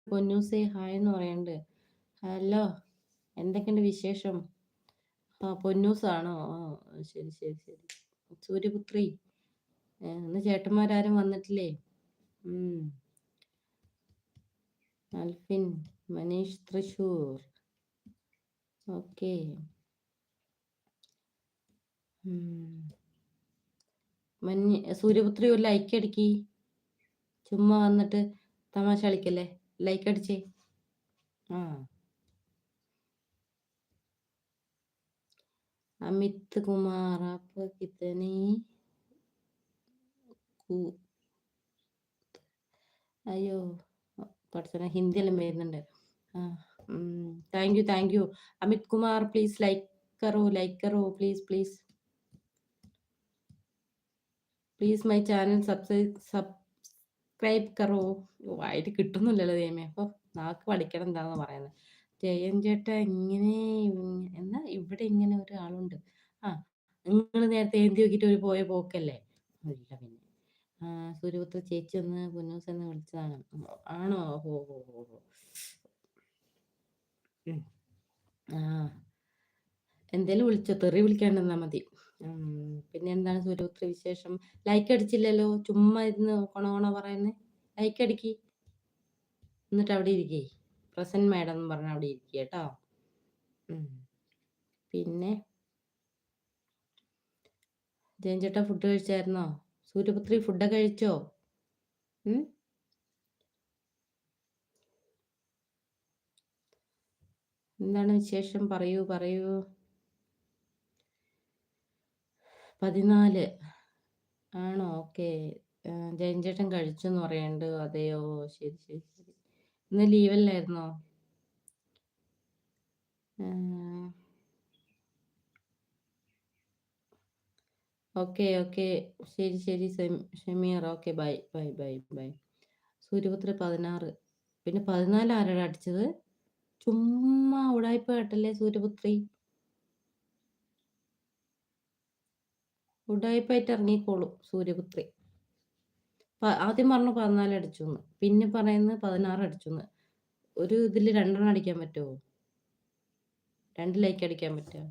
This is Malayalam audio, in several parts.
പൊന്നൂസേ ഹായ് എന്ന് പറയുന്നുണ്ട്. ഹലോ, എന്തൊക്കെയുണ്ട് വിശേഷം? പൊന്നൂസാണോ? ശരി ശരി ശരി. സൂര്യപുത്രി, ഇന്ന് ചേട്ടന്മാരാരും വന്നിട്ടില്ലേ? ഉം. അൽഫിൻ, മനീഷ് തൃശൂർ. ഓക്കെ. സൂര്യപുത്രി ഒരു ലൈക്ക് അടിക്കി. ചുമ്മാ വന്നിട്ട് തമാശ കളിക്കല്ലേ. ലൈക്ക് അടിച്ചേ. ആ. അമിത് കുമാർ, आप कितनी അയ്യോ പഠിച്ചോനെ ഹിന്ദിയെല്ലാം വരുന്നുണ്ട്. Thank you Amit Kumar. Please like കറോ പ്ലീസ് മൈ ചാനൽ സബ്സ്ക്രൈബ് കറോ. ആയിട്ട് കിട്ടുന്നില്ലല്ലോ ദൈവമേ. അപ്പോൾ നാക്ക് പഠിക്കണം എന്താന്ന് പറയുന്നത്. ജയൻ ചേട്ടാ ഇങ്ങനെ എന്നാ ഇവിടെ ഇങ്ങനെ ഒരാളുണ്ട്. നിങ്ങൾ നേരത്തെ എന്തി നോക്കിയിട്ട് ഒരു പോയ പോക്കല്ലേ? ഇല്ല പിന്നെ സൂര്യപുത്ര ചേച്ചി ഒന്ന് പൊന്നൂസ് എന്ന് വിളിച്ചതാണ്. ആണോ? ഹോ ഹോ ഹോ ഹോ. എന്തേലും വിളിച്ചോ, തെറി വിളിക്കാണ്ടെന്നാ മതി. പിന്നെ എന്താണ് സൂര്യപുത്ര വിശേഷം? ലൈക്ക് അടിച്ചില്ലല്ലോ, ചുമ്മാ ഇരുന്ന് കൊണ പറയുന്നേ. ലൈക്ക് അടിക്കി, എന്നിട്ട് അവിടെ ഇരിക്കേ. പ്രസന്റ് മാഡം എന്ന് പറഞ്ഞ അവിടെ ഇരിക്കുക കേട്ടോ. പിന്നെ ജയൻ ചേട്ടാ ഫുഡ് കഴിച്ചായിരുന്നോ? സൂര്യപുത്രി ഫുഡൊക്കെ കഴിച്ചോ? എന്താണ് വിശേഷം? പറയൂ. 14 ആണോ? ഓക്കെ. ജയൻ ചേട്ടൻ കഴിച്ചു എന്ന് പറയുന്നുണ്ട്. അതെയോ? ശരി. ഇന്ന് ലീവല്ലായിരുന്നോ? ഓക്കെ. ശരി ഷമീർ. Okay bye. സൂര്യപുത്രി 16. പിന്നെ 14 ആരാണ് അടിച്ചത്? ചുമ്മാ ഉടായ്പ കേട്ടല്ലേ സൂര്യപുത്രി. ഉടായ്പായിട്ട് ഇറങ്ങിക്കോളൂ സൂര്യപുത്രി. ആദ്യം പറഞ്ഞു 14 അടിച്ചു എന്ന്, പിന്നെ പറയുന്നത് 16 അടിച്ചു എന്ന്. ഒരു ഇതിൽ 2 അടിക്കാൻ പറ്റുമോ? 2 ലൈക്ക് അടിക്കാൻ പറ്റുമോ?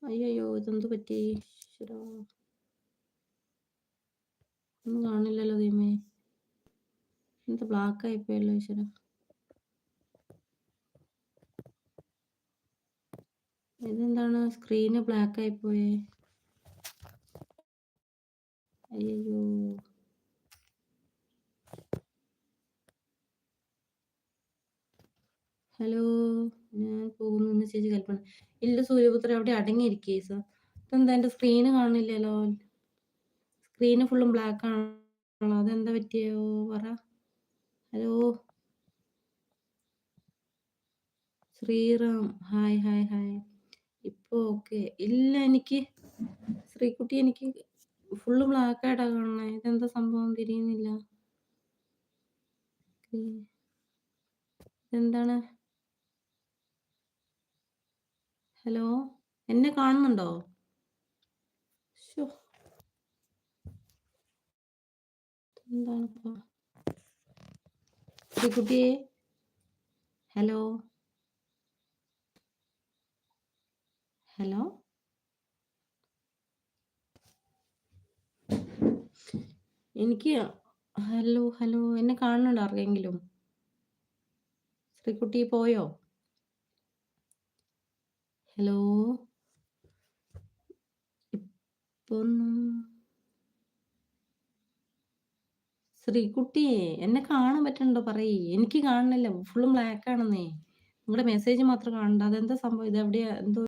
അയ്യോ ഇതെന്ത് പറ്റി? ഒന്നും കാണില്ലല്ലോ ദൈവമേ. എന്ത് ബ്ലാക്ക് ആയിപ്പോയല്ലോ ഈശ്വര. ഇതെന്താണ് സ്ക്രീന് ബ്ലാക്ക് ആയിപ്പോയേ? അയ്യോ. ഹലോ, ഞാൻ പോകുന്നു ചേച്ചി കൽപ്പന. ഇല്ല സൂര്യപുത്ര അവിടെ അടങ്ങിയിരിക്കേ സാർ. ഇതെന്താ എൻ്റെ സ്ക്രീന് കാണില്ലല്ലോ? സ്ക്രീന് ഫുള്ളും ബ്ലാക്ക് ആണല്ലോ, അതെന്താ പറ്റിയോ പറ. Hello Sreeram, hi. ഇപ്പൊ ഓക്കെ. ഇല്ല എനിക്ക് ശ്രീകുട്ടി, എനിക്ക് ഫുള്ള് ബ്ലാക്ക് ആയിട്ടാ കാണണേ. ഇതെന്താ സംഭവം തിരിയുന്നില്ല. എന്താണ്? ഹലോ, എന്നെ കാണുന്നുണ്ടോ? എന്താണ് ശ്രീകുട്ടിയെ? ഹലോ എനിക്ക് ഹലോ എന്നെ കാണുന്നുണ്ടോ ആർക്കെങ്കിലും? ശ്രീകുട്ടി പോയോ? ഹലോ, ശ്രീകുട്ടിയെ എന്നെ കാണാൻ പറ്റുന്നുണ്ടോ പറയ്. എനിക്ക് കാണുന്നില്ല, ഫുള്ളും ബ്ലാക്ക് ആണെന്നേ. നിങ്ങളുടെ മെസ്സേജ് മാത്രം കാണണ്ട. അതെന്താ സംഭവം? ഇതെവിടെയാ? എന്തോ